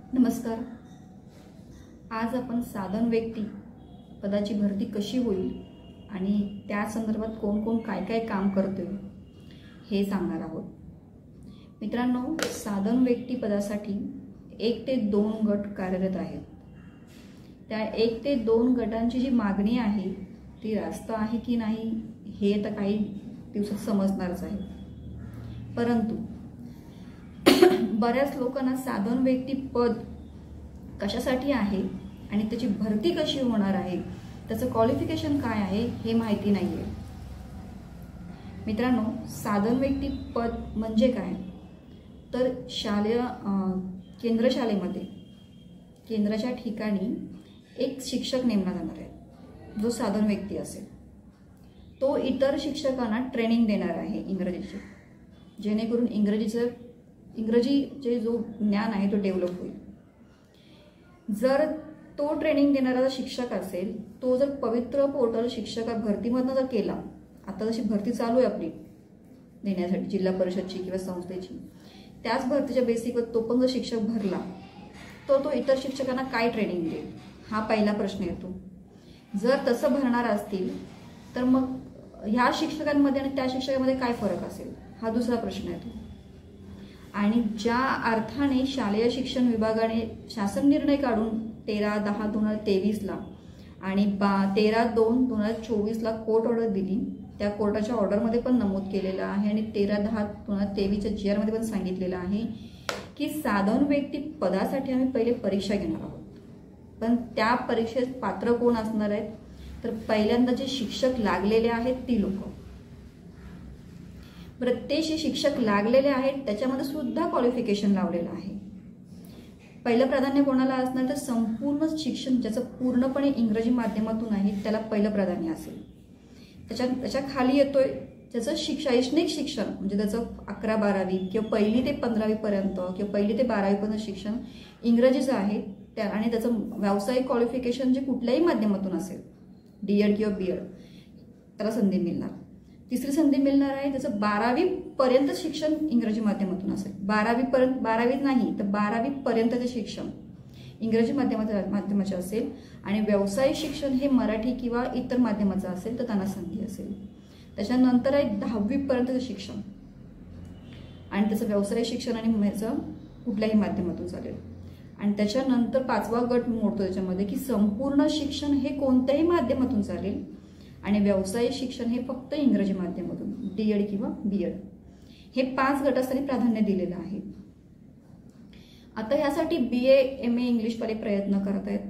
नमस्कार. आज आपण साधन व्यक्ती पदाची भरती कशी होईल आणि त्या संदर्भात कोण कोण काय काय काम करतोय हे सांगणार आहोत. मित्रांनो, साधन व्यक्ती पदासाठी 1 ते 2 गट कार्यरत आहेत. त्या 1 ते 2 गटांची जी मागणी आहे ती रास्त आहे की नाही हे आता काही दिवसात समजणारच आहे. परंतु बऱ्याच लोकांना साधन व्यक्ती पद कशासाठी आहे आणि त्याची भरती कशी होणार आहे, त्याचं क्वालिफिकेशन काय आहे हे माहिती नाहीये. मित्रांनो, साधन व्यक्ती पद म्हणजे काय तर शालेय केंद्र शाळेमध्ये केंद्राच्या ठिकाणी एक शिक्षक नेमला जाणार आहे जो साधन व्यक्ती असेल. तो इतर शिक्षकांना ट्रेनिंग देणार आहे इंग्रजीची, जेणेकरून इंग्रजीचे जो ज्ञान आहे तो डेव्हलप होईल. जर तो ट्रेनिंग देणारा शिक्षक असेल, तो जर पवित्र पोर्टल शिक्षक भरतीमधनं जर केला, आता जशी भरती चालू आहे आपली देण्यासाठी जिल्हा परिषदची किंवा संस्थेची, त्याच भरतीच्या बेसिकवर तो पण जर शिक्षक भरला तर तो इतर शिक्षकांना काय ट्रेनिंग देईल हा पहिला प्रश्न येतो. जर तसं भरणार असतील तर मग ह्या शिक्षकांमध्ये आणि त्या शिक्षकांमध्ये काय फरक असेल हा दुसरा प्रश्न येतो. आणि ज्या अर्थाने शालेय शिक्षण विभागाने शासन निर्णय काढून 13/10/2023 आणि 13/2/2024 कोर्ट ऑर्डर दिली, त्या कोर्टाच्या ऑर्डरमध्ये पण नमूद केलेलं आहे आणि 13/10/2023 GR मध्ये पण सांगितलेलं आहे की साधन व्यक्ती पदासाठी आम्ही पहिले परीक्षा घेणार आहोत. पण त्या परीक्षेत पात्र कोण असणार आहेत तर पहिल्यांदा जे शिक्षक लागलेले आहेत ती लोक. प्रत्येक शिक्षक लागलेले आहेत त्याच्यामध्ये सुद्धा क्वालिफिकेशन लावलेलं आहे. पहिलं प्राधान्य कोणाला असणार तर संपूर्ण शिक्षण ज्याचं पूर्णपणे इंग्रजी माध्यमातून आहे त्याला पहिलं प्राधान्य असेल. त्याच्या खाली येतोय त्याचं शैक्षणिक शिक्षण म्हणजे त्याचं 11-12वी किंवा 1ली ते 15वी पर्यंत किंवा 1ली ते 12वी पर्यंत शिक्षण इंग्रजीचं आहे त्या, आणि त्याचं व्यावसायिक क्वालिफिकेशन जे कुठल्याही माध्यमातून असेल, D.Ed किंवा B.Ed, त्याला संधी मिळणार. तिसरी संधी मिळणार आहे त्याचं 12वी पर्यंत शिक्षण इंग्रजी माध्यमातून असेल. 12वी नाही तर 12वी पर्यंतचे शिक्षण इंग्रजी माध्यमाचे असेल आणि व्यावसायिक शिक्षण हे मराठी किंवा इतर माध्यमाचं असेल तर त्यांना संधी असेल. त्याच्यानंतर आहे 10वी पर्यंतचं शिक्षण आणि त्याचं व्यावसायिक शिक्षण आणि ह्याचं कुठल्याही माध्यमातून चालेल. आणि त्याच्यानंतर 5वा गट मोडतो त्याच्यामध्ये की संपूर्ण शिक्षण हे कोणत्याही माध्यमातून चालेल आणि व्यावसायिक शिक्षण हे फक्त इंग्रजी माध्यमातून D.Ed किंवा B.Ed. हे 5 गटासाठी प्राधान्य दिलेलं आहे. आता ह्यासाठी BA MA इंग्लिशवाले प्रयत्न करत आहेत.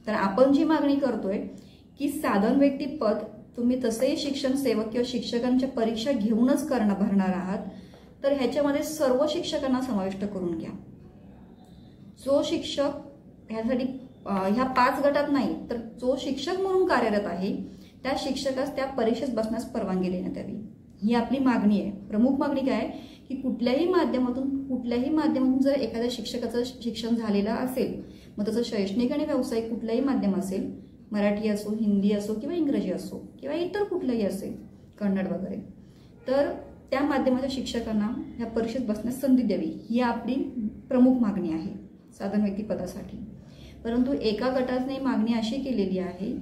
तर आपण जी मागणी करतोय की साधन व्यक्ती पद तुम्ही तसेही शिक्षण सेवक किंवा शिक्षकांच्या परीक्षा घेऊनच भरणार आहात तर ह्याच्यामध्ये सर्व शिक्षकांना समाविष्ट करून घ्या. जो शिक्षक ह्यासाठी ह्या 5 गटात नाही तर जो शिक्षक म्हणून कार्यरत आहे त्या शिक्षकास त्या परीक्षेत बसण्यास परवानगी देण्यात यावी, ही आपली मागणी आहे. प्रमुख मागणी काय आहे की कुठल्याही माध्यमातून जर एखाद्या शिक्षकाचं शिक्षण झालेलं असेल, मग त्याचं शैक्षणिक आणि व्यावसायिक कुठलंही माध्यम असेल, मराठी असो, हिंदी असो किंवा इंग्रजी असो किंवा इतर कुठलंही असेल, कन्नड वगैरे, तर त्या माध्यमाच्या शिक्षकांना ह्या परीक्षेत बसण्यास संधी द्यावी, ही आपली प्रमुख मागणी आहे साधन व्यक्ती पदासाठी. परंतु एका गटाने मागणी अशी केलेली आहे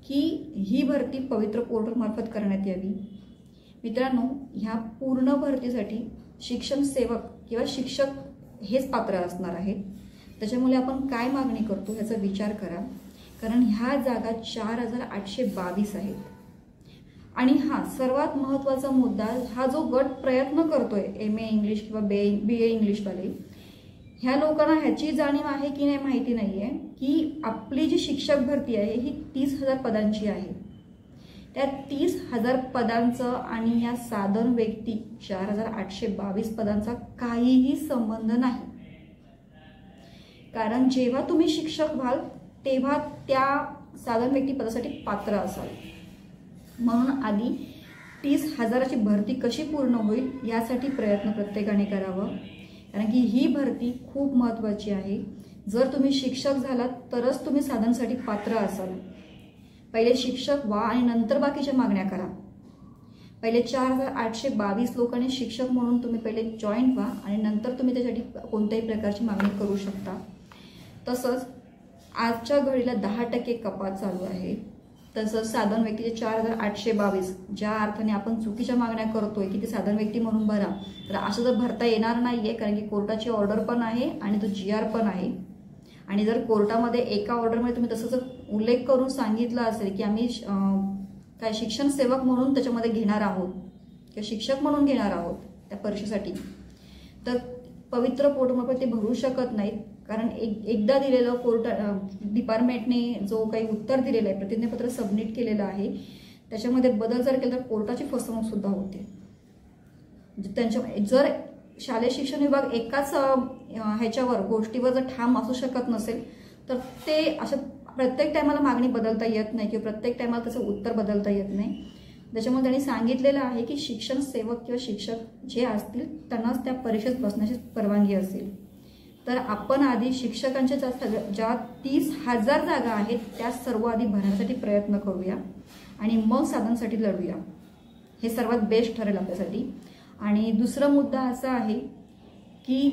की ही भरती पवित्र पोर्टल मार्फत करण्यात यावी. मित्रांनो, ह्या पूर्ण भरतीसाठी शिक्षण सेवक किंवा शिक्षक हेच पात्र असणार आहेत. त्याच्यामुळे आपण काय मागणी करतो ह्याचा विचार करा, कारण ह्या जागा 4822 आहेत. आणि हा सर्वात महत्त्वाचा मुद्दा, हा जो गट प्रयत्न करतोय MA इंग्लिश किंवा BA इंग्लिशवाले, ह्या लोकांना ह्याची जाणीव आहे की नाही माहिती नाहीये की आपली जी शिक्षक भरती आहे ही 30,000 पदांची आहे. त्या 30,000 पदांचं आणि या साधन व्यक्ती 4822 पदांचा काहीही संबंध नाही. कारण जेव्हा तुम्ही शिक्षक व्हाल तेव्हा त्या साधन व्यक्ती पदासाठी पात्र असाल. म्हणून आधी 30,000ची भरती कशी पूर्ण होईल यासाठी प्रयत्न प्रत्येकाने करावं, कारण की ही भरती खूप महत्त्वाची आहे. जर तुम्ही शिक्षक झालात तरच तुम्ही साधनसाठी पात्र असाल. पहिले शिक्षक व्हा आणि नंतर बाकीच्या मागण्या करा. पहिले 4822 लोकांनी शिक्षक म्हणून तुम्ही पहिले जॉईन व्हा आणि नंतर तुम्ही त्यासाठी कोणत्याही प्रकारची मागणी करू शकता. तसंच आजच्या घडीला 10% कपात चालू आहे। तसंच साधारण व्यक्तीचे 4822 ज्या अर्थाने आपण चुकीच्या मागण्या करतोय की ते साधारण व्यक्ती म्हणून भरा, तर असं जर भरता येणार नाहीये, कारण की कोर्टाची ऑर्डर पण आहे आणि तो GR पण आहे। आणि जर कोर्टामध्ये एका ऑर्डरमध्ये तुम्ही तसं जर उल्लेख करून सांगितलं असेल की आम्ही काय शिक्षण सेवक म्हणून त्याच्यामध्ये घेणार आहोत किंवा शिक्षक म्हणून घेणार आहोत त्या परीक्षेसाठी, तर पवित्र पोर्टलमध्ये ते भरू शकत नाहीत, कारण एकदा दिलेलं कोर्ट डिपार्टमेंटने जो काही उत्तर दिलेलं आहे, प्रतिज्ञापत्र सबमिट केलेलं आहे, त्याच्यामध्ये बदल जर केला तर कोर्टाची फसवणूक सुद्धा होते। त्यांच्या जर शालेय शिक्षण विभाग एकाच ह्याच्यावर गोष्टीवर जर ठाम असू शकत नसेल, तर ते असं प्रत्येक टायमाला मागणी बदलता येत नाही किंवा प्रत्येक टायमाला त्याचं उत्तर बदलता येत नाही। त्याच्यामुळे त्यांनी सांगितलेलं आहे की शिक्षण सेवक किंवा शिक्षक जे असतील त्यांनाच त्या परीक्षेत बसण्याची परवानगी असेल। तर आपण आधी शिक्षकांच्या ज्या 30,000 जागा आहेत त्या सर्व आधी भरण्यासाठी प्रयत्न करूया आणि मग साधनसाठी लढूया, हे सर्वात बेस्ट ठरेल आपल्यासाठी। आणि दुसरा मुद्दा असा आहे की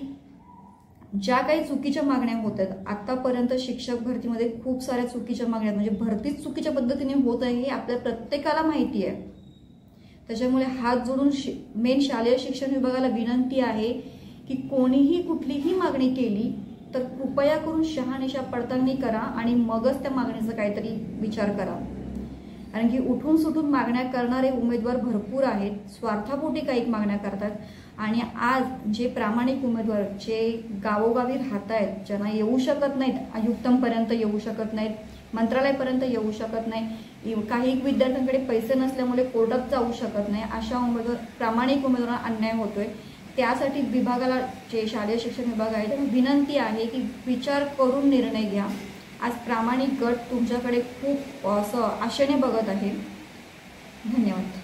ज्या काही चुकीच्या मागण्या होत आहेत आतापर्यंत शिक्षक भरतीमध्ये खूप साऱ्या चुकीच्या मागण्या, म्हणजे भरतीच चुकीच्या पद्धतीने होत आहे हे आपल्या प्रत्येकाला माहिती आहे। त्याच्यामुळे हात जोडून मेन शालेय शिक्षण विभागाला विनंती आहे की कोणीही कुठलीही मागणी केली तर कृपया करून शहानिशा पडताळणी करा आणि मगच त्या मागणीचा काहीतरी विचार करा, कारण की उठून सुटून मागण्या करणारे उमेदवार भरपूर आहेत, स्वार्थापोटी काही मागण्या करतात। आणि आज जे प्रामाणिक उमेदवार जे गावोगावी राहत आहेत, ज्यांना येऊ शकत नाहीत, आयुक्तांपर्यंत येऊ शकत नाहीत, मंत्रालयापर्यंत येऊ शकत नाही, काही विद्यार्थ्यांकडे पैसे नसल्यामुळे कोर्टात जाऊ शकत नाही, अशा उमेदवार प्रामाणिक उमेदवारांना अन्याय होतोय। त्यासाठी विभागाला जे शालेय शिक्षण विभाग आहे त्यांना विनंती आहे की विचार करून निर्णय घ्या। आज प्रामाणिक गट तुमच्याकडे खूप असं आशेने बघत आहे। धन्यवाद।